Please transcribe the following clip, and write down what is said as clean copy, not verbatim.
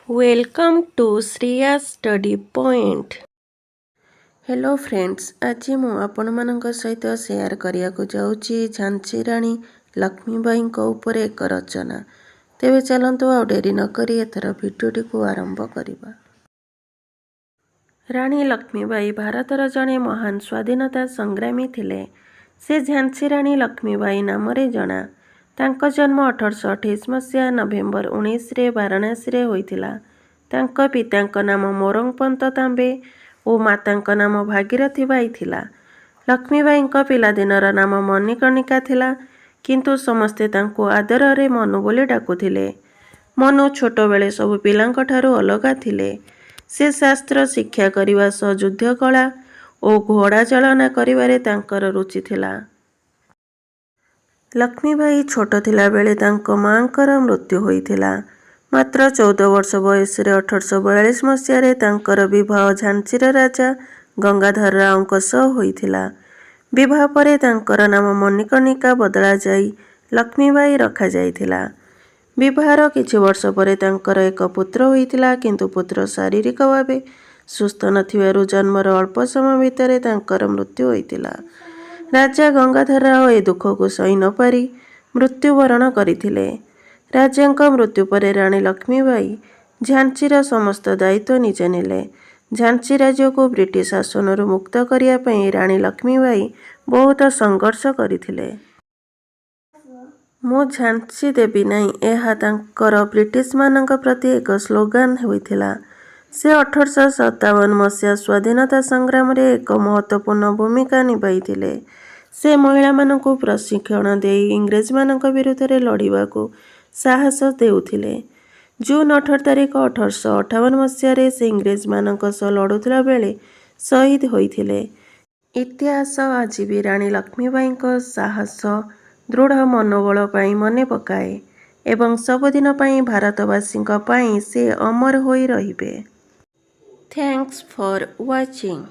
Welcome to Shreya study point. Hello friends, आज मु आपण मानक सहित शेयर करिया को जाउची झांसी रानी लक्ष्मीबाई ऊपर एक रचना। तेबे चलंतु आ डेरी न करी एथर भिडियोटी को आरंभ करिबा। रानी लक्ष्मीबाई भारतर जड़े महान स्वाधीनता संग्रामी थिले। से झांसी रानी लक्ष्मीबाई नाम जना। तांको जन्म 1828 मसीहा नवेम्बर 19 रे वाराणसी रे होइतिला। तांको पितांको नाम मोरंगपंत तांबे और मातांको नाम भागीरथी बाई थिला। लक्ष्मीबाईंको पिलादिनर नाम मणिकर्णिका थिला, किंतु समस्ते तांको आदर रे मनु बोली डाकुथिले। मनु छोट बेले सब पिलांको ठारू अलगा थिले। से शास्त्र शिक्षा करिवा सह युद्ध कला और घोड़ा चालना करिवारे तांकर रुचि थिला। लक्ष्मीबाई छोट थिला बेले तांको मांकर मृत्यु होइथिला। मात्र 14 वर्ष बयस 1842 मसीह तांकर विवाह झांसीर राजा गंगाधर रावଙ୍କ सह होइथिला। विवाह परे तांकर नाम मणिकर्णिका बदला जाई लक्ष्मीबाई रखा जाइथिला। विवाहर किछि वर्ष परे तांकर एक पुत्र होइथिला, किंतु पुत्र शारीरिक भावे सुस्थ नथिबारु जन्मर अल्प समय भितर तांकर मृत्यु होइथिला। राजा गंगाधर राव ए दुख को सही न पारी मृत्युवरण करथिले। राजांको मृत्यु परे रानी लक्ष्मीबाई झांसीर समस्त दायित्व निजे नेले। झांसी राज्य को ब्रिटिश शासनरु मुक्त करिया पई रानी लक्ष्मीबाई बहुत संघर्ष करथिले। मो झांसी देवी नहीं, यह तांकर ब्रिटिश मानक प्रति एक स्लोगान होइथिला। से 1857 मसीहा स्वाधीनता संग्राम रे एक महत्वपूर्ण भूमिका निभाइथिले। से महिला मानकु प्रशिक्षण देई इंग्रेज मानक विरुद्ध रे लड़िबा को साहस देउथिले। जून 18 तारिख 1858 मसीह से इंग्रेज मानक सह लड़ुथिला बेले शहीद होइथिले। इतिहास आज भी रानी लक्ष्मीबाई साहस दृढ़ मनोबल पाई मने पकाए एवं सबदिन पाई भारतवासी पाई से अमर होई रहिबे। Thanks for watching.